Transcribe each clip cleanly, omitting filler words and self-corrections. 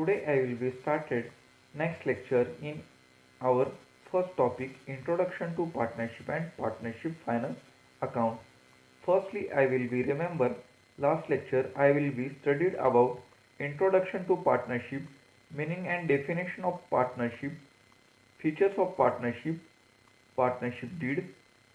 Today I will be started next lecture in our first topic, Introduction to Partnership and Partnership Finance Account. Firstly, I will be remember last lecture I will be studied about Introduction to Partnership, meaning and definition of partnership, features of partnership, partnership deed,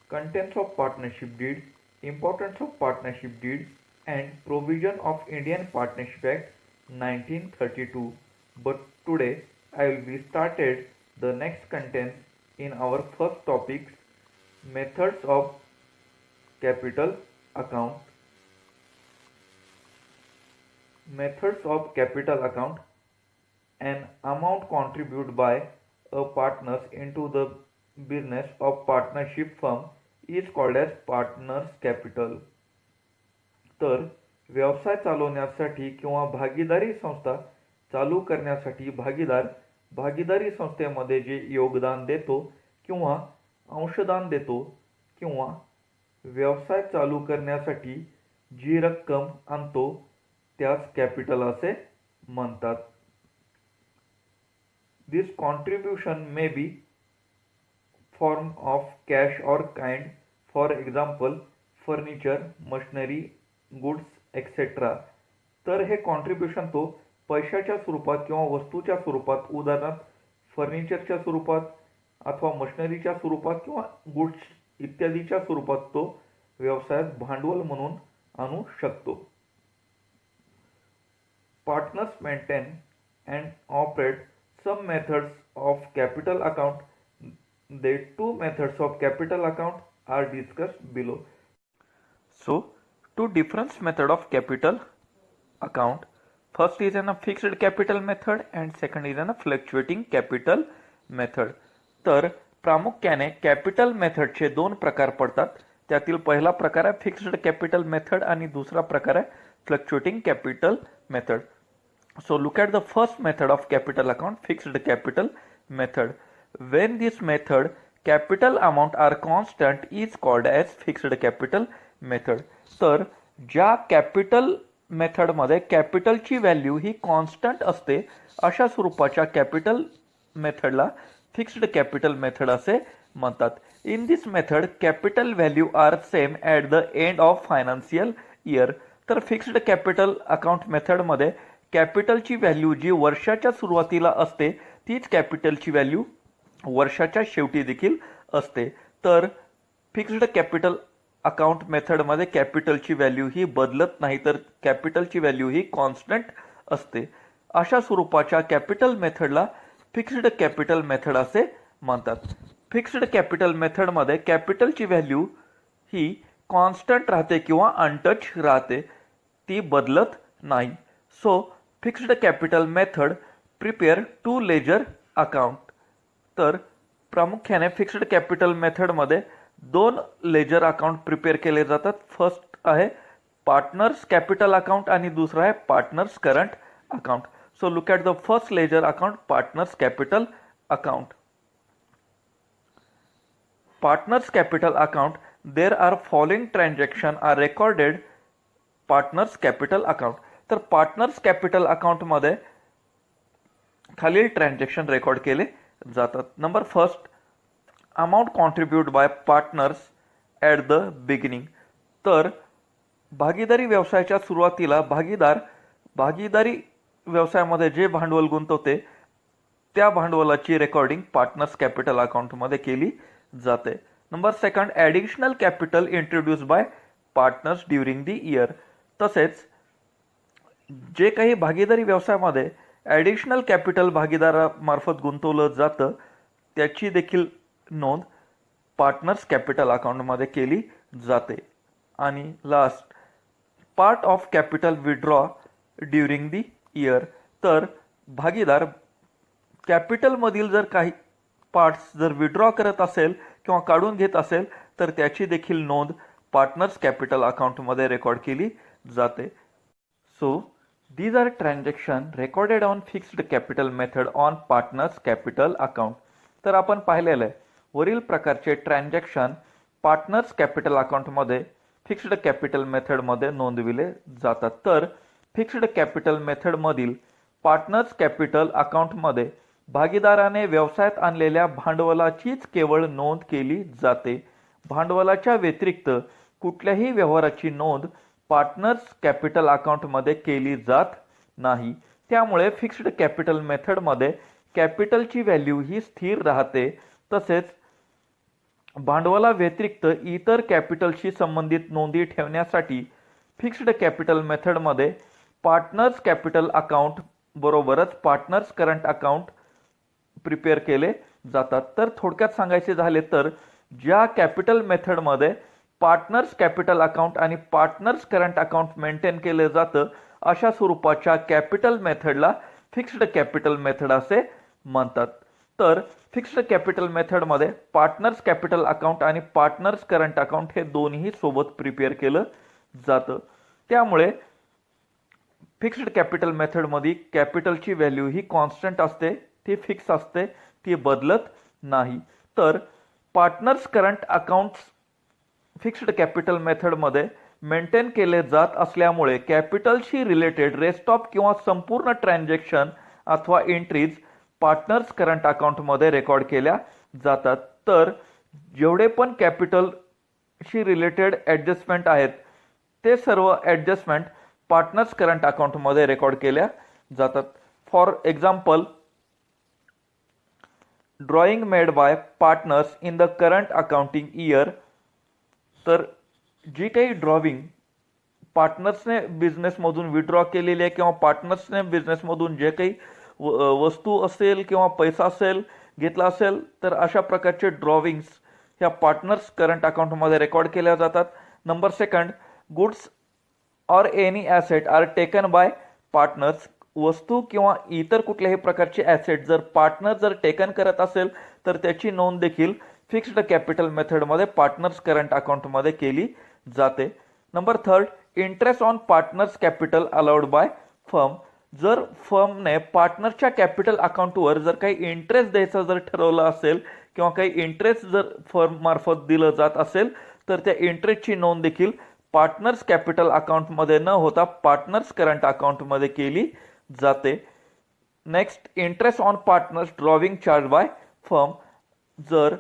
contents of partnership deed, importance of partnership deed, and provision of Indian Partnership Act 1932. But today I will be started the next contents in our first topics, methods of capital account. Methods of capital account. An amount contributed by a partners into the business of partnership firm is called as partners capital. तर व्यवसाय चालवण्यासाठी किंवा भागीदारी संस्था चालू करण्यासाठी भागीदारी संस्थेमध्ये जे योगदान देतो किंवा अंशदान देतो किंवा व्यवसाय चालू करण्यासाठी जी रक्कम आणतो त्यास कॅपिटल असे म्हणतात. This contribution may be form of cash or kind, for example furniture, machinery, goods, etc. तर हे कॉन्ट्रीब्युशन तो पैशाच्या स्वरूपात किंवा वस्तूच्या स्वरूपात, उदाहरणार्थ फर्निचरच्या स्वरूपात अथवा मशिनरीच्या स्वरूपात किंवा गुड्स इत्यादीच्या स्वरूपात तो व्यवसायात भांडवल म्हणून आणू शकतो. Partners maintain and operate some methods of capital account. The two methods of capital account are discussed below. So, two different method of capital account. First is a fixed capital method and second is a fluctuating capital method. तर प्रामुख्याने capital मेथडचे दोन प्रकार पडतात. त्यातील पहिला प्रकार आहे फिक्स्ड कॅपिटल मेथड आणि दुसरा प्रकार आहे fluctuating capital method. So look at the first method of capital account, fixed capital method. When this method capital amount are constant is called as fixed capital method. तर ज्या कॅपिटल मेथड मध्ये कॅपिटलची value ही constant असते अशा स्वरूपाच्या capital मेथडला fixed capital method असे म्हणतात. In this method capital value are same at the end of financial year. तर फिक्स्ड कॅपिटल अकाउंट मेथड मध्ये कॅपिटलची व्हॅल्यू जी वर्षाच्या सुरुवातीला असते तीच कॅपिटलची व्हॅल्यू वर्षाच्या शेवटी देखील असते. तर फिक्स्ड कॅपिटल अकाउंट मेथडमध्ये कॅपिटलची व्हॅल्यू ही बदलत नाही, तर कॅपिटलची व्हॅल्यू ही कॉन्स्टंट असते. अशा स्वरूपाच्या कॅपिटल मेथडला फिक्स्ड कॅपिटल मेथड असे म्हणतात. फिक्स्ड कॅपिटल मेथडमध्ये कॅपिटलची व्हॅल्यू ही कॉन्स्टंट राहते किंवा अनटच राहते, ती बदलत नाही. So fixed capital method prepare to ledger account. तर प्रामुख्याने फिक्स्ड कॅपिटल मेथडमध्ये दोन लेजर अकाउंट प्रिपेअर केले जातात. फर्स्ट आहे पार्टनर्स कॅपिटल अकाउंट आणि दुसरा आहे partners current account. So look at the first ledger account, partners capital account. Partners capital account, there are following transaction are recorded partners capital account. तर partners capital अकाउंटमध्ये खालील transaction record केले जातात. Number first, amount contribute by partners at the beginning. तर भागीदारी व्यवसायाच्या सुरुवातीला भागीदारी व्यवसायामध्ये जे भांडवल गुंतवते त्या भांडवलाची रेकॉर्डिंग पार्टनर्स कॅपिटल अकाउंटमध्ये केली जाते. Number second, additional capital introduce by partners during the year. तसेच जे काही भागीदारी व्यवसायामध्ये ॲडिशनल कॅपिटल भागीदारामार्फत गुंतवलं जातं त्याची देखील नोंद पार्टनर्स कॅपिटल अकाउंटमध्ये केली जाते. आणि last, part of capital withdraw during the year. तर भागीदार कॅपिटलमधील जर काही पार्ट्स जर विड्रॉ करत असेल किंवा काढून घेत असेल तर त्याची देखील नोंद पार्टनर्स कॅपिटल अकाउंटमध्ये रेकॉर्ड केली जाते. So these are transaction recorded on fixed capital method on partners capital account. तर आपण पाहिलेलं आहे वरील प्रकारचे ट्रान्झॅक्शन पार्टनर्स कॅपिटल अकाउंटमध्ये फिक्स्ड कॅपिटल मेथडमध्ये नोंदविले जातात. तर फिक्स्ड कॅपिटल मेथडमधील पार्टनर्स कॅपिटल अकाउंटमध्ये भागीदाराने व्यवसायात आणलेल्या भांडवलाचीच केवळ नोंद केली जाते. भांडवलाच्या व्यतिरिक्त कुठल्याही व्यवहाराची नोंद पार्टनर्स कॅपिटल अकाउंटमध्ये केली जात नाही. त्यामुळे फिक्स्ड कॅपिटल मेथडमध्ये कॅपिटलची व्हॅल्यू ही स्थिर राहते. तसेच भांडवला व्यतिरिक्त इतर कॅपिटलशी संबंधित नोंदी ठेवण्यासाठी फिक्स्ड कॅपिटल मेथडमध्ये पार्टनर्स कॅपिटल अकाउंट बरोबरच पार्टनर्स करंट अकाउंट प्रिपेअर केले जातात. तर थोडक्यात सांगायचे झाले तर ज्या कॅपिटल मेथडमध्ये पार्टनर्स कॅपिटल अकाउंट आणि पार्टनर्स करंट अकाउंट मेंटेन केले जातं अशा स्वरूपाच्या कॅपिटल मेथडला फिक्स्ड कॅपिटल मेथड असे म्हणतात. तर फिक्स्ड कॅपिटल मेथडमध्ये पार्टनर्स कॅपिटल अकाउंट आणि पार्टनर्स करंट अकाउंट हे दोन्ही सोबत प्रिपेअर केलं जातं. त्यामुळे फिक्स्ड कॅपिटल मेथडमध्ये कॅपिटलची व्हॅल्यू ही कॉन्स्टंट असते, ती फिक्स असते, ती बदलत नाही. तर partners current accounts fixed capital मेथडमध्ये मेंटेन केले जात असल्यामुळे कॅपिटलशी रिलेटेड रेस्ट ऑफ किंवा संपूर्ण ट्रान्झॅक्शन अथवा एंट्रीज पार्टनर्स करंट अकाउंटमध्ये रेकॉर्ड केल्या जातात. तर जेवढे पण कॅपिटलशी रिलेटेड ॲडजस्टमेंट आहेत ते सर्व ॲडजस्टमेंट पार्टनर्स करंट अकाउंटमध्ये रेकॉर्ड केल्या जातात. For example, drawing made by partners in the current accounting year. तर जी काही ड्रॉविंग पार्टनर्सने बिझनेसमधून विड्रॉ केलेली आहे किंवा पार्टनर्सने बिझनेसमधून जे काही वस्तू असेल किंवा पैसा असेल घेतला असेल तर अशा प्रकारचे ड्रॉविंग्स ह्या पार्टनर्स करंट अकाउंटमध्ये रेकॉर्ड केल्या जातात. Number second, goods or any asset are taken by partners. वस्तू किंवा इतर कुठल्याही प्रकारचे ॲसेट जर पार्टनर जर टेकन करत असेल तर त्याची नोंद देखील फिक्स्ड कॅपिटल मेथडमध्ये पार्टनर्स करंट अकाउंटमध्ये केली जाते. Number third, interest on partners capital allowed by firm. जर फर्मने पार्टनरच्या कॅपिटल अकाउंटवर जर काही इंटरेस्ट द्यायचं जर ठरवलं असेल किंवा काही इंटरेस्ट जर फर्म मार्फत दिलं जात असेल तर त्या इंटरेस्टची नोंद देखील पार्टनर्स कॅपिटल अकाउंटमध्ये न होता पार्टनर्स करंट अकाउंटमध्ये केली जाते. Next, interest on partners drawing charge by firm. जर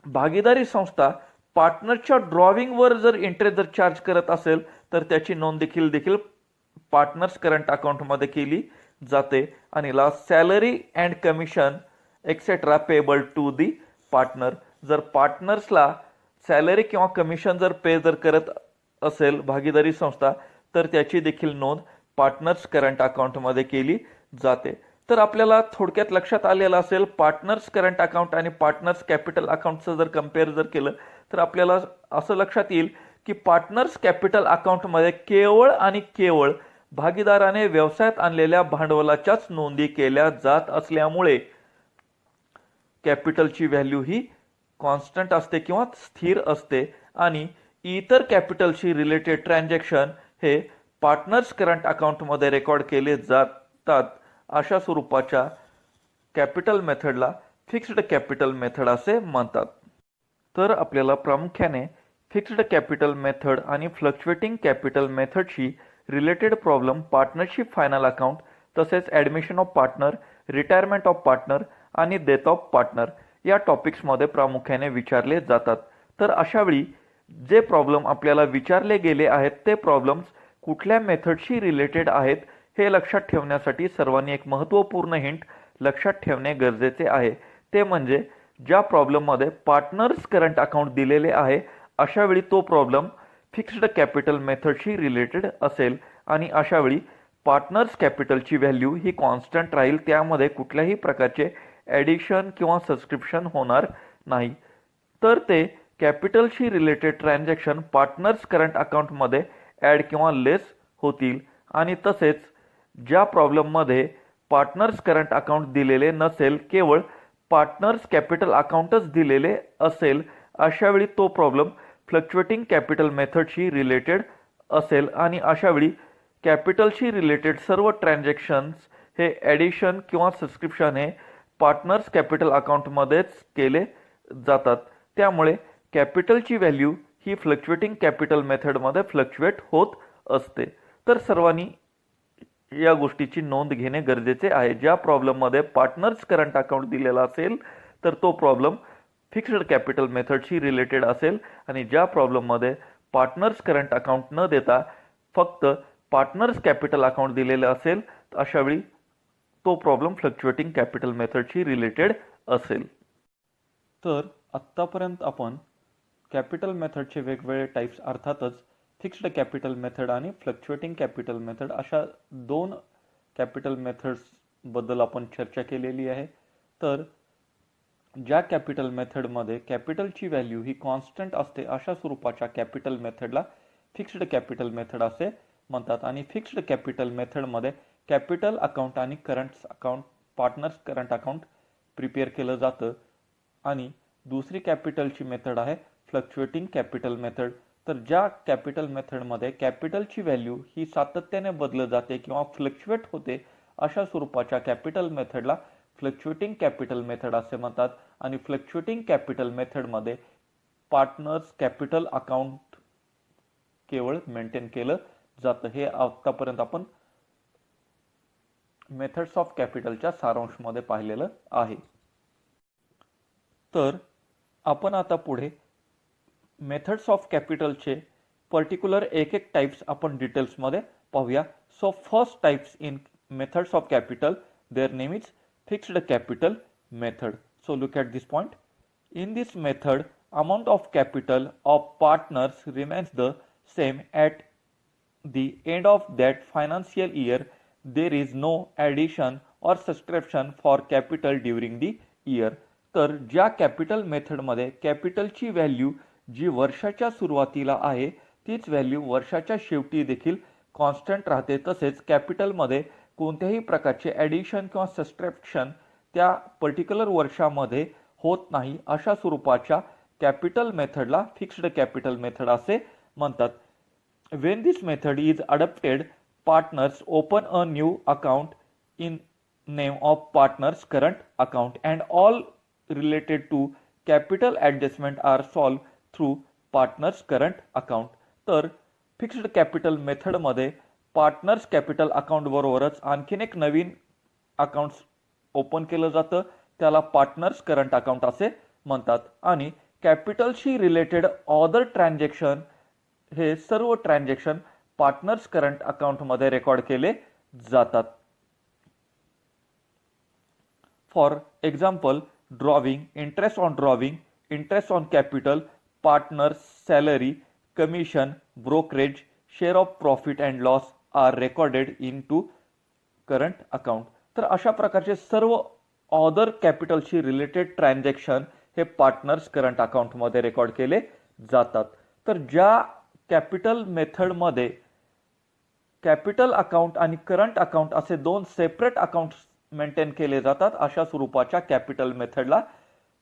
भागीदारी संस्था पार्टनरच्या ड्रॉविंगवर जर इंटरेस्ट जर चार्ज करत असेल तर त्याची नोंद देखील पार्टनर्स करंट अकाउंटमध्ये केली जाते. आणि last, salary and commission etcetera payable to the partner. जर पार्टनर्सला सॅलरी किंवा कमिशन जर पे जर करत असेल भागीदारी संस्था तर त्याची देखील नोंद पार्टनर्स करंट अकाउंटमध्ये केली जाते. तर आपल्याला थोडक्यात लक्षात आलेलं असेल पार्टनर्स करंट अकाउंट आणि पार्टनर्स कॅपिटल अकाउंटचं जर कम्पेअर जर केलं तर आपल्याला असं लक्षात येईल की पार्टनर्स कॅपिटल अकाउंटमध्ये केवळ आणि केवळ भागीदाराने व्यवसायात आणलेल्या भांडवलाच्याच नोंदी केल्या जात असल्यामुळे कॅपिटलची व्हॅल्यू ही कॉन्स्टंट असते किंवा स्थिर असते आणि इतर कॅपिटलशी रिलेटेड ट्रान्झॅक्शन हे पार्टनर्स करंट अकाउंटमध्ये रेकॉर्ड केले जातात. अशा स्वरूपाच्या कॅपिटल मेथडला फिक्स्ड कॅपिटल मेथड असे म्हणतात. तर आपल्याला प्रामुख्याने फिक्स्ड कॅपिटल मेथड आणि फ्लक्च्युएटिंग कॅपिटल मेथडशी related problem partnership final account तसेच admission of partner, retirement of partner आणि डेथ ऑफ पार्टनर या टॉपिक्समध्ये प्रामुख्याने विचारले जातात. तर अशावेळी जे प्रॉब्लेम आपल्याला विचारले गेले आहेत ते प्रॉब्लेम्स कुठल्या मेथडशी रिलेटेड आहेत हे लक्षात ठेवण्यासाठी सर्वांनी एक महत्त्वपूर्ण हिंट लक्षात ठेवणे गरजेचे आहे. ते म्हणजे ज्या प्रॉब्लेममध्ये पार्टनर्स करंट अकाउंट दिलेले आहे अशावेळी तो प्रॉब्लेम फिक्स्ड कॅपिटल मेथडशी रिलेटेड असेल आणि अशावेळी पार्टनर्स कॅपिटलची व्हॅल्यू ही कॉन्स्टंट राहील. त्यामध्ये कुठल्याही प्रकारचे ॲडिशन किंवा सबस्क्रिप्शन होणार नाही. तर ते कॅपिटलशी रिलेटेड ट्रान्झॅक्शन पार्टनर्स करंट अकाउंटमध्ये ॲड किंवा लेस होतील. आणि तसेच ज्या प्रॉब्लेममध्ये पार्टनर्स करंट अकाउंट दिलेले नसेल, केवळ पार्टनर्स कॅपिटल अकाउंटच दिलेले असेल अशावेळी तो प्रॉब्लेम फ्लक्च्युएटिंग कॅपिटल मेथडशी रिलेटेड असेल आणि अशावेळी कॅपिटलशी रिलेटेड सर्व ट्रान्झॅक्शन्स हे ॲडिशन किंवा सबस्क्रिप्शन हे पार्टनर्स कॅपिटल अकाउंटमध्येच केले जातात. त्यामुळे कॅपिटलची व्हॅल्यू ही फ्लक्च्युएटिंग कॅपिटल मेथडमध्ये फ्लक्च्युएट होत असते. तर सर्वांनी या गोष्टीची नोंद घेणे गरजेचे आहे. ज्या प्रॉब्लेममध्ये पार्टनर्स करंट अकाउंट दिलेला असेल तर तो प्रॉब्लेम फिक्स्ड कॅपिटल मेथडशी रिलेटेड असेल आणि ज्या प्रॉब्लेममध्ये पार्टनर्स करंट अकाउंट न देता फक्त पार्टनर्स कॅपिटल अकाउंट दिलेलं असेल अशावेळी तो प्रॉब्लेम फ्लक्च्युएटिंग कॅपिटल मेथडशी रिलेटेड असेल. तर आत्तापर्यंत आपण कॅपिटल मेथडचे वेगवेगळे टाइप्स अर्थातच फिक्स्ड कॅपिटल मेथड आणि फ्लक्च्युएटिंग कॅपिटल मेथड अशा दोन कॅपिटल मेथड्सबद्दल आपण चर्चा केलेली आहे. तर ज्या कॅपिटल मेथडमध्ये कॅपिटलची व्हॅल्यू ही कॉन्स्टंट असते अशा स्वरूपाच्या कॅपिटल मेथडला फिक्स्ड कॅपिटल मेथड असे म्हणतात. आणि फिक्स्ड कॅपिटल मेथडमध्ये कॅपिटल अकाउंट आणि current account partners current account prepare केलं जातं. आणि दुसरी कॅपिटलची मेथड आहे फ्लक्च्युएटिंग कॅपिटल मेथड. तर ज्या कॅपिटल मेथडमध्ये कॅपिटलची व्हॅल्यू ही सातत्याने बदलत जाते किंवा फ्लक्च्युएट होते अशा स्वरूपाच्या कॅपिटल मेथडला फ्लक्च्युएटिंग कॅपिटल मेथड असे म्हणतात. आणि फ्लक्च्युएटिंग कॅपिटल मेथडमध्ये पार्टनर्स कॅपिटल अकाउंट केवळ मेंटेन केलं जातं. हे आतापर्यंत आपण मेथड्स ऑफ कॅपिटलच्या सारांशमध्ये पाहिलेलं आहे. तर आपण आता पुढे मेथड्स ऑफ कॅपिटलचे पर्टिक्युलर एक एक टाइप्स आपण डिटेल्समध्ये पाहूया. So first types in methods of capital, their name is fixed capital method. So look at this point. In this method, amount of capital of partners remains the same at the end of that financial year. There is no addition or subtraction for capital during the year. तर ज्या capital मेथडमध्ये कॅपिटलची value जी वर्षाच्या सुरुवातीला आहे तीच value वर्षाच्या शेवटी देखील कॉन्स्टंट राहते. तसेच कॅपिटलमध्ये कोणत्याही प्रकारचे ॲडिशन किंवा सबट्रॅक्शन त्या पर्टिक्युलर वर्षामध्ये होत नाही अशा स्वरूपाच्या कॅपिटल मेथडला फिक्स्ड कॅपिटल मेथड असे म्हणतात. When this method is adopted, partners open a new account in name of partners current account and all related to capital adjustment are solved through partners current account. तर fixed capital मेथडमध्ये partners capital account बरोबरच आणखीन एक नवीन account open केलं जातं त्याला partners current account असे म्हणतात. आणि कॅपिटलशी रिलेटेड अदर ट्रान्झॅक्शन हे सर्व ट्रान्झॅक्शन पार्टनर्स करंट अकाउंट मध्ये रेकॉर्ड केले जातात. For example drawing, interest on drawing, interest on capital, partners salary, commission, brokerage, share of profit and loss are recorded into current account. तर अशा प्रकारचे सर्व other कॅपिटलशी रिलेटेड ट्रान्झॅक्शन हे partners current अकाउंटमध्ये रेकॉर्ड केले जातात. तर ज्या कॅपिटल मेथडमध्ये कॅपिटल अकाउंट आणि करंट अकाउंट असे दोन सेपरेट अकाउंट्स मेंटेन केले जातात अशा स्वरूपाच्या कॅपिटल मेथडला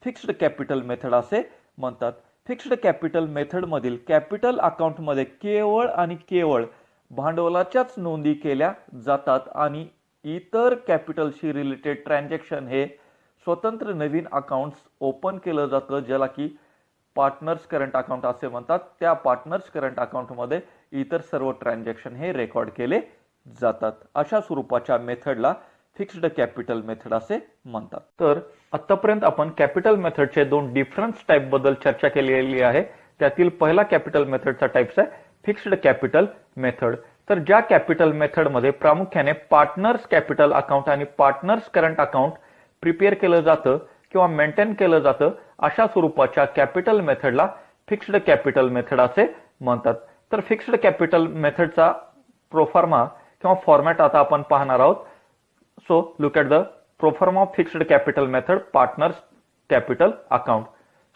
फिक्स्ड कॅपिटल मेथड असे म्हणतात. फिक्स्ड कॅपिटल मेथडमधील कॅपिटल अकाउंटमध्ये केवळ आणि केवळ भांडवलाच्याच नोंदी केल्या जातात आणि इतर कॅपिटलशी रिलेटेड ट्रान्झॅक्शन हे स्वतंत्र नवीन अकाउंट्स ओपन केलं जातं ज्याला की पार्टनर्स करंट अकाउंट असे म्हणतात. त्या पार्टनर्स करंट अकाउंटमध्ये इतर सर्व ट्रान्झॅक्शन हे रेकॉर्ड केले जातात. अशा स्वरूपाच्या मेथडला फिक्स्ड कॅपिटल मेथड असे म्हणतात. तर आतापर्यंत आपण कॅपिटल मेथडचे दोन डिफरन्स टाइप बद्दल चर्चा केलेली आहे. त्यातील पहिला कॅपिटल मेथडचा टाइप्स आहे फिक्स्ड कॅपिटल मेथड. तर ज्या कॅपिटल मेथडमध्ये प्रामुख्याने पार्टनर्स कॅपिटल अकाउंट आणि पार्टनर्स करंट अकाउंट प्रिपेअर केलं जातं किंवा मेंटेन केलं जातं अशा स्वरूपाच्या कॅपिटल मेथडला फिक्स्ड कॅपिटल मेथड असे म्हणतात. तर फिक्स्ड कॅपिटल मेथडचा प्रोफॉर्मा किंवा फॉर्मॅट आता आपण पाहणार आहोत. So look at the proforma of fixed capital method partners capital account.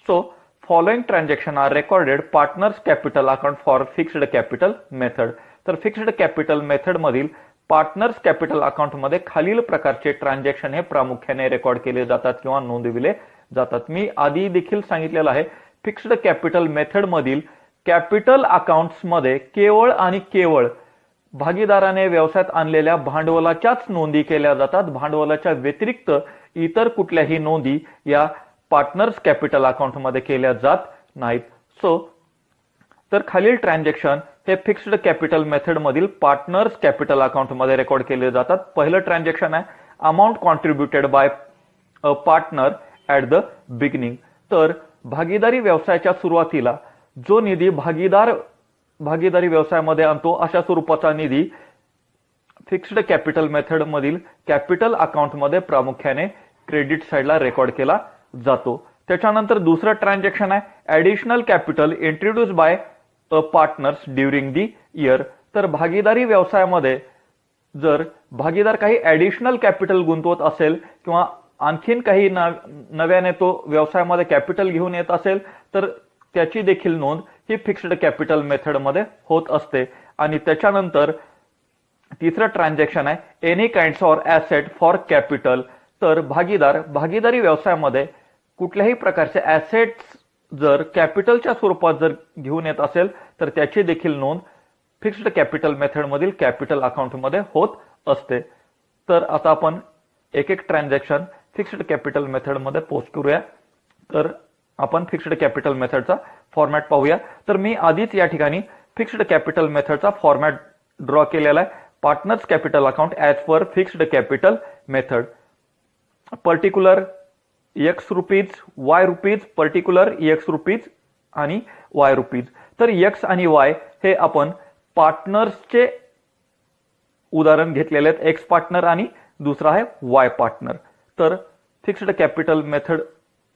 So following transaction are recorded partners capital account for fixed capital method. तर फिक्स्ड कॅपिटल मेथड मधील partners capital account मध्ये खालील प्रकारचे transaction हे प्रामुख्याने record केले जातात किंवा नोंदविले जातात. मी आधी देखील सांगितलेलं आहे फिक्स्ड कॅपिटल मेथड मधील कॅपिटल अकाउंट्स मध्ये केवळ आणि केवळ भागीदाराने व्यवसायात आणलेल्या भांडवलाच्याच नोंदी केल्या जातात. भांडवलाच्या व्यतिरिक्त इतर कुठल्याही नोंदी या पार्टनर्स कॅपिटल अकाउंट मध्ये केल्या जात नाहीत. सो तर खालील ट्रान्झॅक्शन हे फिक्स्ड कॅपिटल मेथड मधील पार्टनर्स कॅपिटल अकाउंट मध्ये रेकॉर्ड केले जातात. पहिलं ट्रान्झॅक्शन आहे amount contributed by a partner at the beginning. तर भागीदारी व्यवसायाच्या सुरुवातीला जो निधी भागीदारी व्यवसायामध्ये आणतो अशा स्वरूपाचा निधी फिक्स्ड कॅपिटल मेथड मधील कॅपिटल अकाउंट मध्ये प्रामुख्याने क्रेडिट साइडला रेकॉर्ड केला जातो. त्याच्यानंतर दुसरं ट्रान्झॅक्शन आहे additional capital introduce by a partners during the year. तर भागीदारी व्यवसायामध्ये जर भागीदार काही ऍडिशनल कॅपिटल गुंतवत असेल किंवा आणखीन काही नव्याने तो व्यवसायामध्ये कॅपिटल घेऊन येत असेल तर त्याची देखील नोंद ही फिक्स्ड कॅपिटल मेथड मध्ये होत असते. आणि त्याच्यानंतर तिसरं ट्रान्झॅक्शन आहे any kinds or asset for capital. तर भागीदारी व्यवसायामध्ये कुठल्याही प्रकारचे ऍसेट्स जर कॅपिटलच्या स्वरूपात जर घेऊन येत असेल तर त्याची देखील नोंद फिक्स्ड कॅपिटल मेथड मधील कॅपिटल अकाउंट मध्ये होत असते. तर आता आपण एक एक ट्रान्झॅक्शन फिक्स्ड कॅपिटल मेथड मध्ये पोस्ट करूया. तर आपण फिक्स्ड कॅपिटल मेथडचा फॉर्मॅट पाहूया. तर मी आधीच या ठिकाणी फिक्स्ड कॅपिटल मेथडचा फॉर्मॅट ड्रॉ केलेला आहे. Partners capital account as per fixed capital method. Particular x rupees, Y rupees, particular x rupees आणि वाय रुपीज. तर एक्स आणि वाय हे आपण पार्टनर्सचे उदाहरण घेतलेले आहेत, एक्स पार्टनर आणि दुसरा आहे वाय पार्टनर. तर फिक्स्ड कॅपिटल मेथड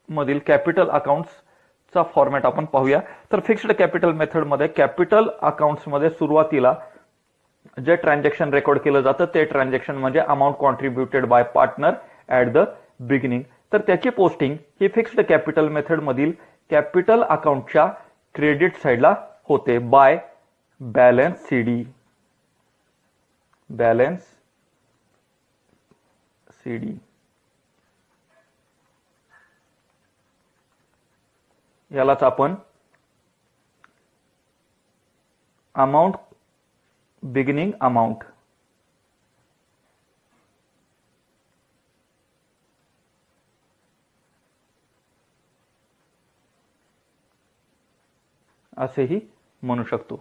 मधील कॅपिटल अकाउंट्सचा फॉर्मॅट आपण पाहूया. तर फिक्स्ड कॅपिटल मेथड मध्ये कॅपिटल अकाउंट्स मध्ये सुरुवातीला जे ट्रान्झॅक्शन रेकॉर्ड केलं जातं ते ट्रान्झॅक्शन म्हणजे amount contributed by partner at the beginning. तर त्याची पोस्टिंग ही फिक्स्ड कॅपिटल मेथड मधील कॅपिटल अकाउंटच्या क्रेडिट साइडला होते by balance c d. Balance c d यालाच आपण अमाऊंट बिगिनिंग अमाऊंट असेही म्हणू शकतो.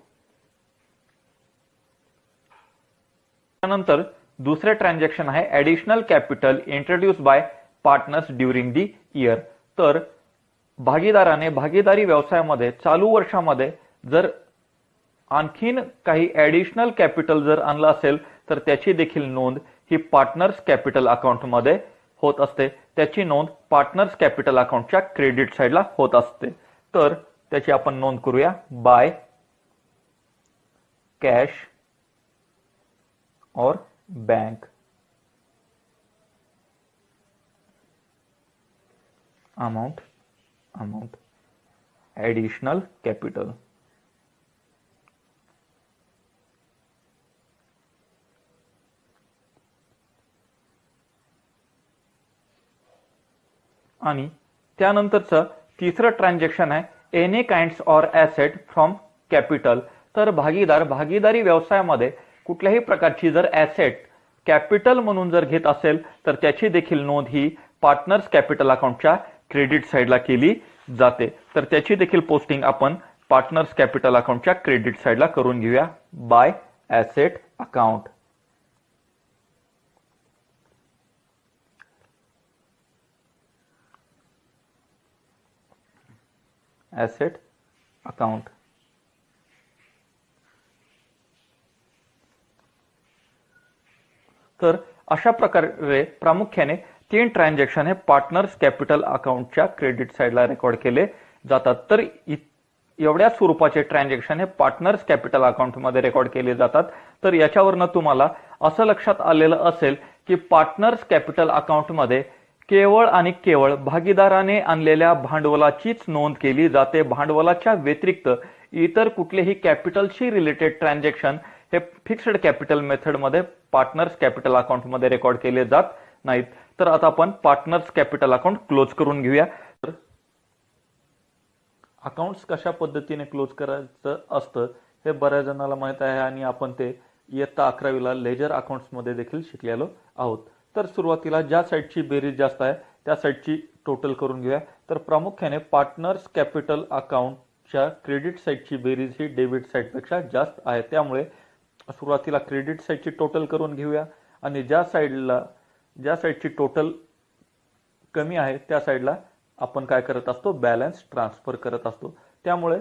त्यानंतर दुसरे ट्रान्झॅक्शन आहे additional capital introduce by partners during the year. तर भागीदाराने भागीदारी व्यवसायामध्ये चालू वर्षामध्ये जर आणखीन काही ऍडिशनल कॅपिटल जर आणलं असेल तर त्याची देखील नोंद ही पार्टनर्स कॅपिटल अकाउंट मध्ये होत असते. त्याची नोंद पार्टनर्स कॅपिटल अकाउंटच्या क्रेडिट साइडला होत असते. तर त्याची आपण नोंद करूया बाय कॅश और बैंक अमाउंट ऍडिशनल कॅपिटल. आणि त्यानंतरचं तिसरं ट्रान्झॅक्शन आहे any kinds or asset from capital. तर भागीदारी व्यवसायामध्ये कुठल्याही प्रकारची जर ऍसेट कॅपिटल म्हणून जर घेत असेल तर त्याची देखील नोंद ही पार्टनर्स कॅपिटल अकाउंटच्या क्रेडिट साइडला केली जाते. तर त्याची देखील पोस्टिंग आपण पार्टनर्स कॅपिटल अकाउंटच्या क्रेडिट साइडला करून घेऊया by asset account. Asset account. तर अशा प्रकारे प्रामुख्याने 3 ट्रान्झॅक्शन हे पार्टनर्स कॅपिटल अकाउंटच्या क्रेडिट साइडला रेकॉर्ड केले जातात. तर एवढ्या स्वरूपाचे ट्रान्झॅक्शन हे पार्टनर्स कॅपिटल अकाउंट मध्ये रेकॉर्ड केले जातात. तर याच्यावरनं तुम्हाला असं लक्षात आलेलं असेल की पार्टनर्स कॅपिटल अकाउंट मध्ये केवळ आणि केवळ भागीदाराने आणलेल्या भांडवलाचीच नोंद केली जाते. भांडवलाच्या व्यतिरिक्त इतर कुठलेही कॅपिटलशी रिलेटेड ट्रान्झॅक्शन हे फिक्स्ड कॅपिटल मेथड मध्ये पार्टनर्स कॅपिटल अकाउंट मध्ये रेकॉर्ड केले जात नाहीत. तर आता आपण पार्टनर्स कॅपिटल अकाउंट क्लोज करून घेऊया. तर अकाउंट्स कशा पद्धतीने क्लोज करायचं असतं हे बऱ्याच जणांना माहित आहे आणि आपण ते इयत्ता 11वीला लेजर अकाउंट्स मध्ये देखील शिकलेलो आहोत. तर सुरुवातीला ज्या साईडची बेरीज जास्त आहे त्या साईडची टोटल करून घेऊया. तर प्रामुख्याने पार्टनर्स कॅपिटल अकाउंट च्या क्रेडिट साईडची बेरीज ही डेबिट साईडपेक्षा जास्त आहे. त्यामुळे सुरुवातीला क्रेडिट साईडची टोटल करून घेऊया आणि ज्या साईडची टोटल कमी आहे त्या साईडला आपण काय करत असतो, बॅलन्स ट्रान्सफर करत असतो. त्यामुळे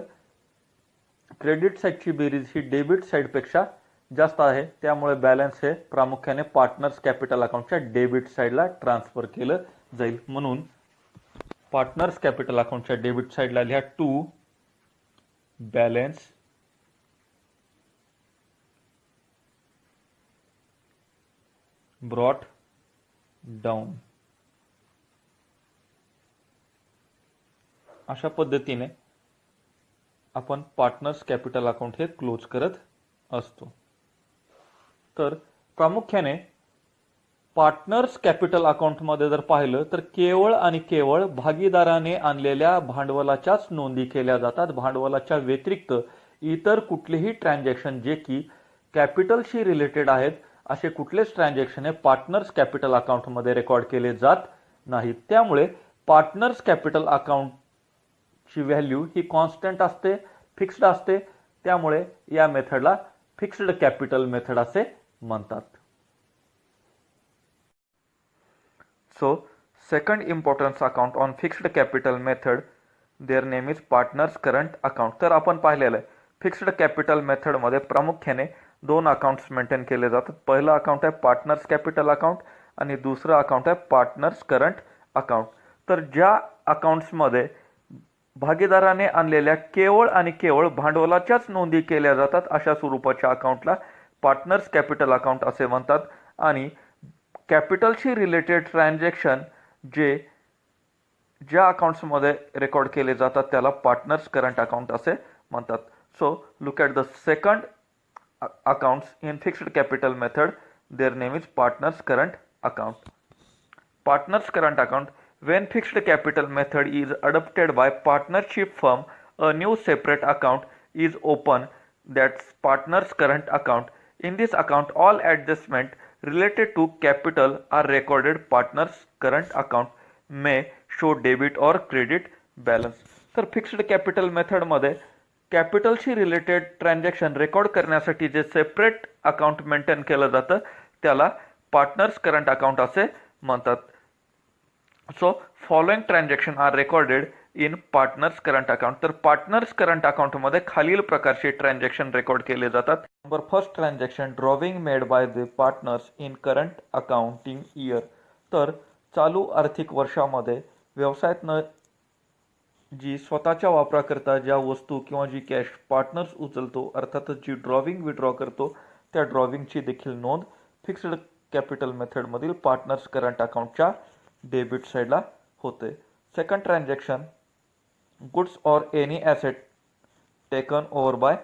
क्रेडिट साईडची बेरीज ही डेबिट साईडपेक्षा जास्त आहे. त्यामुळे बॅलन्स हे प्रामुख्याने पार्टनर्स कॅपिटल अकाउंटच्या डेबिट साईडला ट्रान्सफर केलं जाईल. म्हणून पार्टनर्स कॅपिटल अकाउंटच्या डेबिट साईडला लिहा टू बॅलन्स ब्रॉट डाऊन. अशा पद्धतीने आपण पार्टनर्स कॅपिटल अकाउंट हे क्लोज करत असतो. तर प्रामुख्याने पार्टनर्स कॅपिटल अकाउंटमध्ये जर पाहिलं तर केवळ आणि केवळ भागीदाराने आणलेल्या भांडवलाच्याच नोंदी केल्या जातात. भांडवलाच्या व्यतिरिक्त इतर कुठलेही ट्रान्झॅक्शन जे की कॅपिटलशी रिलेटेड आहेत असे कुठलेच ट्रान्झॅक्शन हे पार्टनर्स कॅपिटल अकाउंटमध्ये रेकॉर्ड केले जात नाहीत. त्यामुळे पार्टनर्स कॅपिटल अकाउंटची व्हॅल्यू ही कॉन्स्टंट असते, फिक्स्ड असते. त्यामुळे या मेथडला फिक्स्ड कॅपिटल मेथड असे म्हणतात. So, second importance account on fixed capital method, their name is partners current account. तर आपण पाहिलेलं आहे फिक्स्ड कॅपिटल मेथड मध्ये प्रामुख्याने दोन अकाउंट्स मेंटेन केले जातात. पहिलं अकाउंट आहे पार्टनर्स कॅपिटल अकाउंट आणि दुसरं अकाउंट आहे पार्टनर्स करंट अकाउंट. तर ज्या अकाउंट्समध्ये भागीदाराने आणलेल्या केवळ आणि केवळ भांडवलाच्याच नोंदी केल्या जातात अशा स्वरूपाच्या अकाउंटला पार्टनर्स कॅपिटल अकाउंट असे म्हणतात. आणि कॅपिटलशी रिलेटेड ट्रान्झॅक्शन ज्या अकाउंट्समध्ये रेकॉर्ड केले जातात त्याला पार्टनर्स करंट अकाउंट असे म्हणतात. So look at the second accounts in fixed capital method, there name is partners current account. Partners current account, when fixed capital method is adopted by partnership firm, a new separate account is opened, that's partners current account. In this account all adjustment related to capital are recorded. Partners current account may show debit or credit balance. तर fixed capital method मध्ये कॅपिटलशी related transaction record करण्यासाठी जे separate account maintain केलं जातं त्याला partners current account असे म्हणतात. So following transaction are recorded in partners current account. तर पार्टनर्स करंट अकाउंट मध्ये खालील प्रकारचे ट्रान्झॅक्शन रेकॉर्ड केले जातात. Number first transaction, drawing made by the partners in current accounting year. तर चालू आर्थिक वर्षामध्ये व्यवसायातनं जी स्वतःच्या वापराकरता ज्या वस्तू किंवा जी कॅश पार्टनर्स उचलतो अर्थातच जी ड्रॉविंग विड्रॉ करतो त्या ड्रॉविंगची देखील नोंद फिक्स्ड कॅपिटल मेथडमधील पार्टनर्स करंट अकाउंटच्या डेबिट साईडला होते. Second transaction, goods or any asset taken over by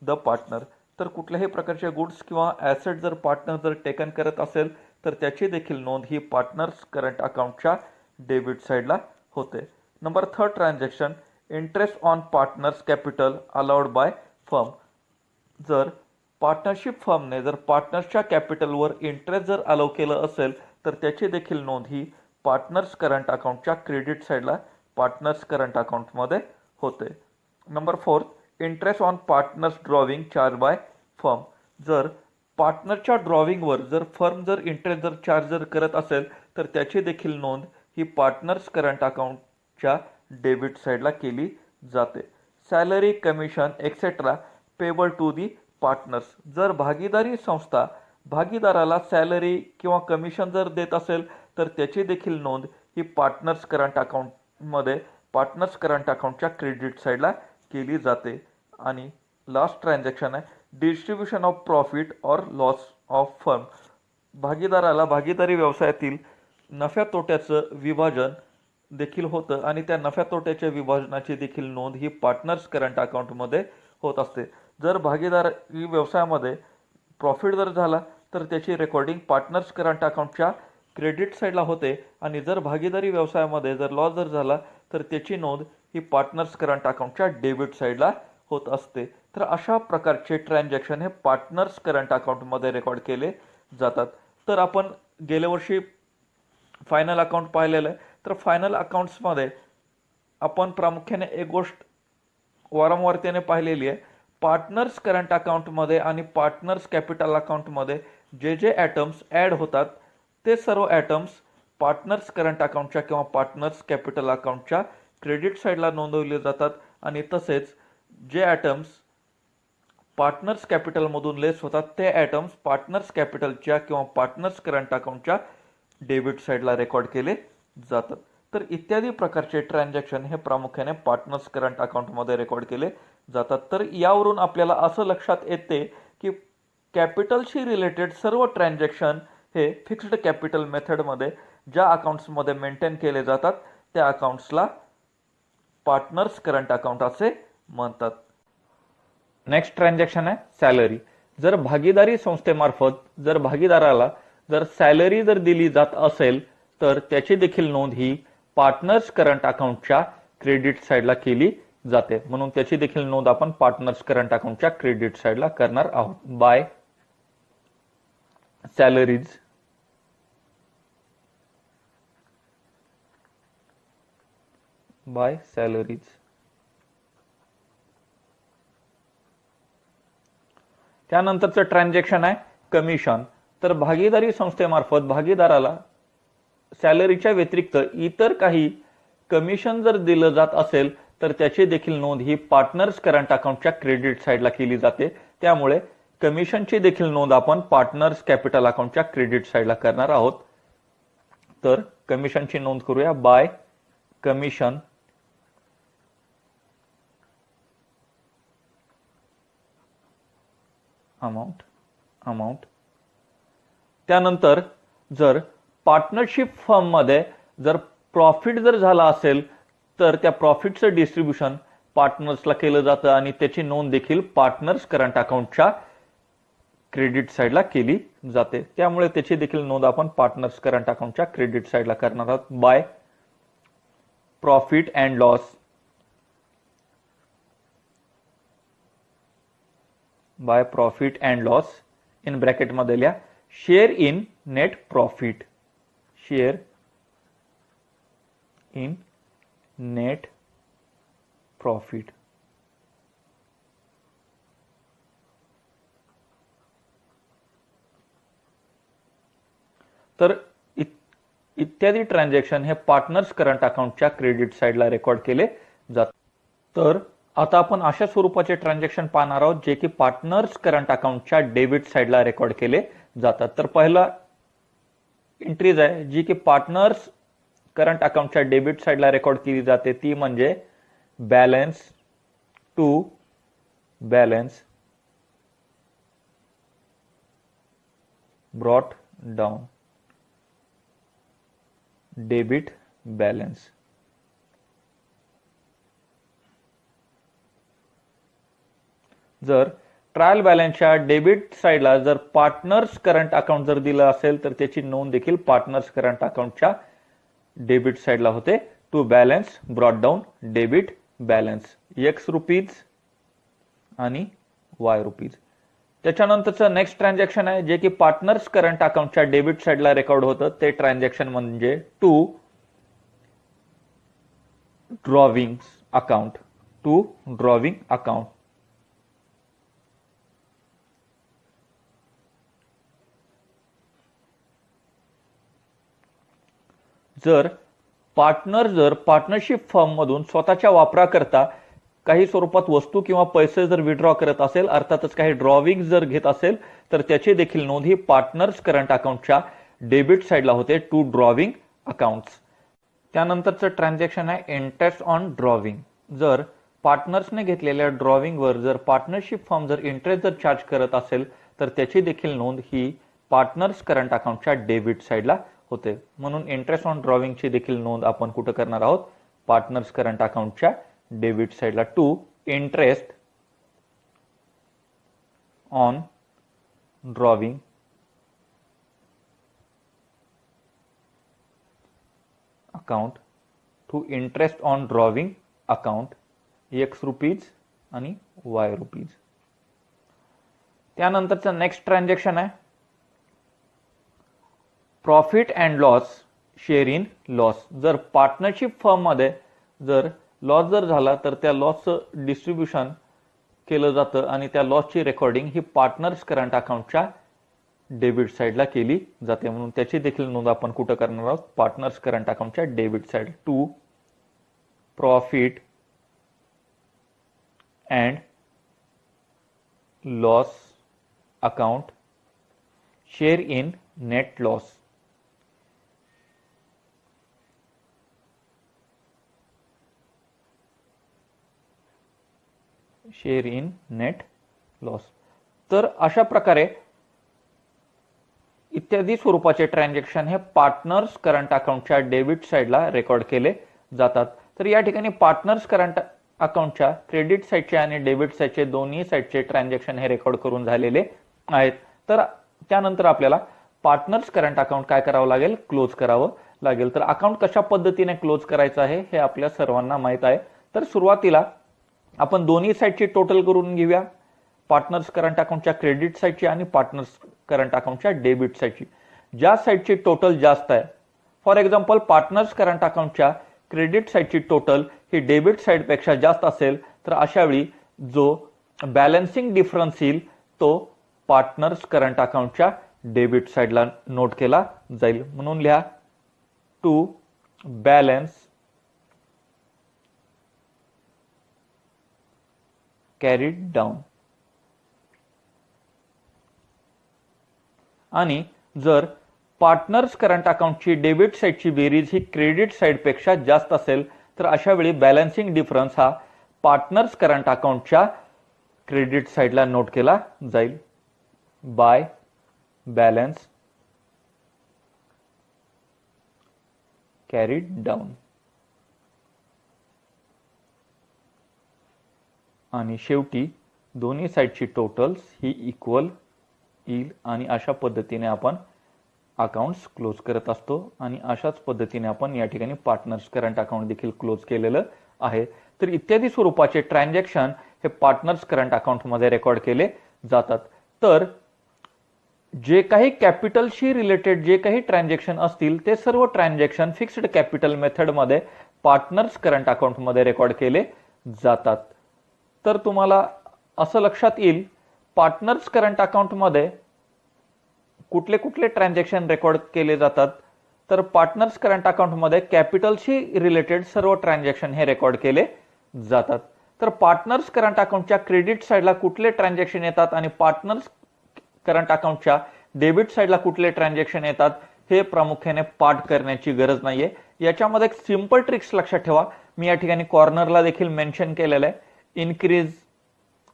the partner. तर कुठल्याही प्रकारचे गुड्स किंवा ॲसेट जर पार्टनर जर टेकन करत असेल तर त्याची देखील नोंद ही पार्टनर्स करंट अकाउंटच्या डेबिट साईडला होते. Number third transaction, interest on partners capital allowed by firm. जर पार्टनरशिप फर्मने जर पार्टनर्सच्या कॅपिटलवर इंटरेस्ट जर अलाउ केलं असेल तर त्याची देखील नोंद ही पार्टनर्स करंट अकाउंटच्या क्रेडिट साईडला पार्टनर्स करंट अकाउंटमध्ये होते. Number fourth, interest on partners drawing charge by firm. जर पार्टनरच्या ड्रॉविंगवर जर फर्म जर इंटरेस्ट जर चार्ज जर करत असेल तर त्याची देखील नोंद ही पार्टनर्स करंट अकाउंटच्या डेबिट साईडला केली जाते. Salary, commission etcetera payable to the partners. जर भागीदारी संस्था भागीदाराला सॅलरी किंवा कमिशन जर देत असेल तर त्याची देखील नोंद ही पार्टनर्स करंट अकाउंटमध्ये पार्टनर्स करंट अकाउंटच्या क्रेडिट साईडला केली जाते. आणि लास्ट ट्रान्झॅक्शन आहे distribution of profit or loss of firm. भागीदाराला भागीदारी व्यवसायातील नफ्या तोट्याचं विभाजन देखील होतं आणि त्या नफ्या तोट्याच्या विभाजनाची देखील नोंद ही पार्टनर्स करंट अकाउंटमध्ये होत असते. जर भागीदारी व्यवसायामध्ये प्रॉफिट जर झाला तर त्याची रेकॉर्डिंग पार्टनर्स करंट अकाउंटच्या क्रेडिट साईडला होते आणि जर भागीदारी व्यवसायामध्ये जर लॉस जर झाला तर त्याची नोंद ही पार्टनर्स करंट अकाउंटच्या डेबिट साईडला होत असते. तर अशा प्रकारचे ट्रान्झॅक्शन हे पार्टनर्स करंट अकाउंटमध्ये रेकॉर्ड केले जातात. तर आपण गेल्या वर्षी फायनल अकाउंट पाहिलेलं आहे. तर फायनल अकाउंट्समध्ये आपण प्रामुख्याने एक गोष्ट वारंवार त्याने पाहिलेली आहे. पार्टनर्स करंट अकाउंटमध्ये आणि पार्टनर्स कॅपिटल अकाउंटमध्ये जे जे ॲटम्स ॲड होतात ते सर्व ॲटम्स पार्टनर्स करंट अकाउंटच्या किंवा पार्टनर्स कॅपिटल अकाउंटच्या क्रेडिट साईडला नोंदवले जातात आणि तसेच जे ॲटम्स पार्टनर्स कॅपिटलमधून लेस होतात ते ॲटम्स पार्टनर्स कॅपिटलच्या किंवा पार्टनर्स करंट अकाउंटच्या डेबिट साईडला रेकॉर्ड केले जातात. तर इत्यादी प्रकारचे ट्रान्झॅक्शन हे प्रामुख्याने पार्टनर्स करंट अकाउंटमध्ये रेकॉर्ड केले जातात. तर यावरून आपल्याला असं लक्षात येते की कॅपिटलशी रिलेटेड सर्व ट्रान्झॅक्शन हे फिक्स्ड कॅपिटल मेथडमध्ये ज्या अकाउंट्समध्ये मेंटेन केले जातात त्या अकाउंट्सला पार्टनर्स करंट अकाउंट असे म्हणतात. नेक्स्ट ट्रान्झॅक्शन आहे सॅलरी. जर भागीदारी संस्थेमार्फत जर भागीदाराला जर सॅलरी जर दिली जात असेल तर त्याची देखील नोंद ही पार्टनर्स करंट अकाउंटच्या क्रेडिट साईडला केली जाते. म्हणून त्याची देखील नोंद आपण पार्टनर्स करंट अकाउंटच्या क्रेडिट साईडला करणार आहोत. By salaries by salaries. त्यानंतरचं ट्रान्झॅक्शन आहे कमिशन. तर भागीदारी संस्थेमार्फत भागीदाराला सॅलरीच्या व्यतिरिक्त इतर काही कमिशन जर दिलं जात असेल तर त्याची देखील नोंद ही पार्टनर्स करंट अकाउंटच्या क्रेडिट साईडला केली जाते. त्यामुळे कमिशनची देखील नोंद आपण पार्टनर्स कॅपिटल अकाउंटच्या क्रेडिट साईडला करणार आहोत. तर कमिशनची नोंद करूया. By commission amount. त्यानंतर जर पार्टनरशिप फर्म मध्ये जर प्रॉफिट जर झाला असेल तर त्या प्रॉफिटचं डिस्ट्रीब्युशन पार्टनर्सला केलं जातं आणि त्याची नोंद देखील पार्टनर्स करंट अकाउंटच्या क्रेडिट साईडला केली जाते. त्यामुळे त्याची देखील नोंद आपण पार्टनर्स करंट अकाउंटच्या क्रेडिट साईडला करणार आहोत. By profit and loss. By profit and loss in ब्रॅकेटमध्ये लिहा share in net profit. Share in net profit. तर इत्यादी ट्रान्झॅक्शन हे पार्टनर्स करंट अकाउंटच्या क्रेडिट साईडला रेकॉर्ड केले जातात. तर आता आपण अशा स्वरूपाचे ट्रान्झॅक्शन पाहणार आहोत जे की पार्टनर्स करंट अकाउंटच्या डेबिट साईडला रेकॉर्ड केले जातात. तर पहिला एंट्रीज आहे जी की पार्टनर्स करंट अकाउंटच्या डेबिट साईडला रेकॉर्ड केली जाते ती म्हणजे balance to balance brought down debit balance. जर ट्रायल बॅलन्सच्या डेबिट साईडला जर पार्टनर्स करंट अकाउंट जर दिलं असेल तर त्याची नोंद देखील पार्टनर्स करंट अकाउंटच्या डेबिट साईडला होते. To balance brought down debit balance x rupees आणि वाय रुपीज. त्याच्यानंतरचं नेक्स्ट ट्रान्झॅक्शन आहे जे की पार्टनर्स करंट अकाउंटच्या डेबिट साईडला रेकॉर्ड होतं ते ट्रान्झॅक्शन म्हणजे to drawing account. To drawing account. जर पार्टनरशिप फर्म मधून स्वतःच्या वापराकरता काही स्वरूपात वस्तू किंवा पैसे जर विड्रॉ करत असेल अर्थातच काही ड्रॉविंग जर घेत असेल तर त्याची देखील नोंद ही पार्टनर्स करंट अकाउंटच्या डेबिट साईडला होते. To drawing accounts. त्यानंतरचं ट्रान्झॅक्शन आहे इंटरेस्ट ऑन ड्रॉविंग. जर पार्टनर्सने घेतलेल्या ड्रॉविंगवर जर पार्टनरशिप फर्म जर इंटरेस्ट जर चार्ज करत असेल तर त्याची देखील नोंद ही पार्टनर्स करंट अकाउंटच्या डेबिट साईडला होते. म्हणून इंटरेस्ट ऑन ड्रॉविंगची देखील नोंद आपण कुठे करणार आहोत पार्टनर्स करंट अकाउंटच्या डेबिट साईडला. To interest on drawing account. To interest on drawing account x rupees आणि वाय रुपीज. त्यानंतरचं नेक्स्ट ट्रान्झॅक्शन आहे profit and loss share in loss. जर पार्टनरशिप फर्म मध्ये जर लॉस जर झाला तर त्या लॉसचं डिस्ट्रीब्युशन केलं जातं आणि त्या लॉसची रेकॉर्डिंग ही पार्टनर्स करंट अकाउंटच्या डेबिट साईडला केली जाते, म्हणून त्याची देखील नोंद आपण कुठं करणार आहोत, पार्टनर्स करंट अकाउंटच्या debit side. To profit and loss account, share in net loss. Share in net loss. तर अशा प्रकारे इत्यादी स्वरूपाचे ट्रान्झॅक्शन हे पार्टनर्स करंट अकाउंटच्या डेबिट साईडला रेकॉर्ड केले जातात. तर या ठिकाणी पार्टनर्स करंट अकाउंटच्या क्रेडिट साईडचे आणि डेबिट साईडचे दोन्ही साईडचे ट्रान्झॅक्शन हे रेकॉर्ड करून झालेले आहेत. तर त्यानंतर आपल्याला पार्टनर्स करंट अकाउंट काय करावं लागेल, क्लोज करावं लागेल. तर अकाउंट कशा पद्धतीने क्लोज करायचं आहे हे आपल्या सर्वांना माहित आहे. तर सुरुवातीला आपण दोन्ही साईडची टोटल करून घेऊया, पार्टनर्स करंट अकाउंटच्या क्रेडिट साईडची आणि पार्टनर्स करंट अकाउंटच्या डेबिट साईडची. ज्या साईडची टोटल जास्त आहे, फॉर एक्झाम्पल पार्टनर्स करंट अकाउंटच्या क्रेडिट साईडची टोटल ही डेबिट साईडपेक्षा जास्त असेल तर अशा वेळी जो बॅलन्सिंग डिफरन्स येईल तो पार्टनर्स करंट अकाउंटच्या डेबिट साईडला नोट केला जाईल. म्हणून लिहा टू बॅलन्स कॅरीड डाऊन. आणि जर पार्टनर्स करंट अकाउंटची डेबिट साईडची बेरीज ही क्रेडिट साईडपेक्षा जास्त असेल तर अशा वेळी बॅलन्सिंग डिफरन्स हा पार्टनर्स करंट अकाउंटच्या क्रेडिट साईडला नोट केला जाईल बाय बॅलन्स कॅरीड डाऊन. आणि शेवटी दोन्ही साईडची टोटल्स ही इक्वल येईल आणि अशा पद्धतीने आपण अकाउंट्स क्लोज करत असतो. आणि अशाच पद्धतीने आपण या ठिकाणी पार्टनर्स करंट अकाउंट देखील क्लोज केलेलं आहे. तर इत्यादी स्वरूपाचे ट्रान्झॅक्शन हे पार्टनर्स करंट अकाउंटमध्ये रेकॉर्ड केले जातात. तर जे काही कॅपिटलशी रिलेटेड जे काही ट्रान्झॅक्शन असतील ते सर्व ट्रान्झॅक्शन फिक्स्ड कॅपिटल मेथडमध्ये पार्टनर्स करंट अकाउंटमध्ये रेकॉर्ड केले जातात. तर तुम्हाला असं लक्षात येईल पार्टनर्स करंट अकाउंटमध्ये कुठले कुठले ट्रान्झॅक्शन रेकॉर्ड केले जातात. तर पार्टनर्स करंट अकाउंटमध्ये कॅपिटलशी रिलेटेड सर्व ट्रान्झॅक्शन हे रेकॉर्ड केले जातात. तर पार्टनर्स करंट अकाउंटच्या क्रेडिट साईडला कुठले ट्रान्झॅक्शन येतात आणि पार्टनर्स करंट अकाउंटच्या डेबिट साईडला कुठले ट्रान्झॅक्शन येतात हे प्रामुख्याने पाठ करण्याची गरज नाहीये. याच्यामध्ये एक सिंपल ट्रिक्स लक्षात ठेवा. मी या ठिकाणी कॉर्नरला देखील मेन्शन केलेलं आहे इन्क्रीज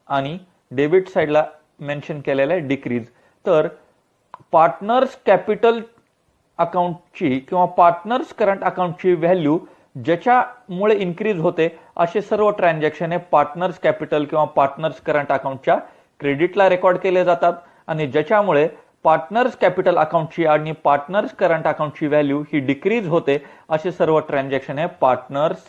आणि डेबिट साईडला मेन्शन केलेलं आहे डिक्रीज. तर पार्टनर्स कॅपिटल अकाउंटची किंवा पार्टनर्स करंट अकाउंटची व्हॅल्यू ज्याच्यामुळे इन्क्रीज होते असे सर्व ट्रान्झॅक्शन हे पार्टनर्स कॅपिटल किंवा पार्टनर्स करंट अकाउंटच्या क्रेडिटला रेकॉर्ड केले जातात. आणि ज्याच्यामुळे पार्टनर्स कॅपिटल अकाउंटची आणि पार्टनर्स करंट अकाउंटची व्हॅल्यू ही डिक्रीज होते असे सर्व ट्रान्झॅक्शन हे पार्टनर्स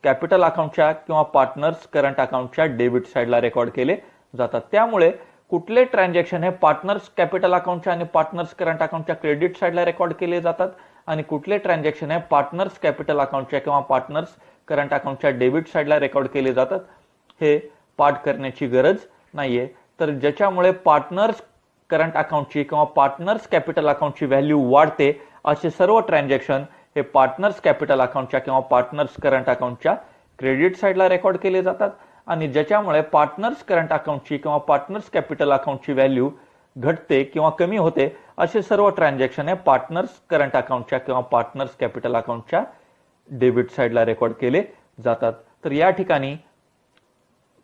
कॅपिटल अकाउंटच्या किंवा पार्टनर्स करंट अकाउंटच्या डेबिट साईडला रेकॉर्ड केले जातात. त्यामुळे कुठले ट्रान्झॅक्शन हे पार्टनर्स कॅपिटल अकाउंटच्या आणि पार्टनर्स करंट अकाउंटच्या क्रेडिट साईडला रेकॉर्ड केले जातात आणि कुठले ट्रान्झॅक्शन हे पार्टनर्स कॅपिटल अकाउंटच्या किंवा पार्टनर्स करंट अकाउंटच्या डेबिट साईडला रेकॉर्ड केले जातात हे पाठ करण्याची गरज नाहीये. तर ज्याच्यामुळे पार्टनर्स करंट अकाउंटची किंवा पार्टनर्स कॅपिटल अकाउंटची व्हॅल्यू वाढते असे सर्व ट्रान्झॅक्शन हे पार्टनर्स कॅपिटल अकाउंटच्या किंवा पार्टनर्स करंट अकाउंटच्या क्रेडिट साईडला रेकॉर्ड केले जातात. आणि ज्याच्यामुळे पार्टनर्स करंट अकाउंटची किंवा पार्टनर्स कॅपिटल अकाउंटची व्हॅल्यू घटते किंवा कमी होते असे सर्व ट्रान्झॅक्शन हे पार्टनर्स करंट अकाउंटच्या किंवा पार्टनर्स कॅपिटल अकाउंटच्या डेबिट साईडला रेकॉर्ड केले जातात. तर या ठिकाणी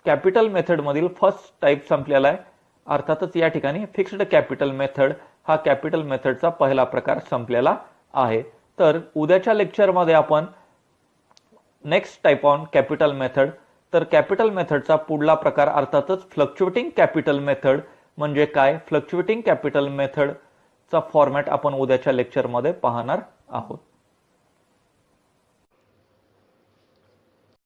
कॅपिटल मेथड मधील फर्स्ट टाइप संपलेला आहे. अर्थातच या ठिकाणी फिक्स्ड कॅपिटल मेथड हा कॅपिटल मेथडचा पहिला प्रकार संपलेला आहे. तर उद्याच्या लेक्चरमध्ये आपण next type on capital method, तर कॅपिटल मेथडचा पुढला प्रकार अर्थातच फ्लक्च्युएटिंग कॅपिटल मेथड म्हणजे काय, फ्लक्च्युएटिंग कॅपिटल मेथडचा फॉर्मॅट आपण उद्याच्या लेक्चरमध्ये पाहणार आहोत.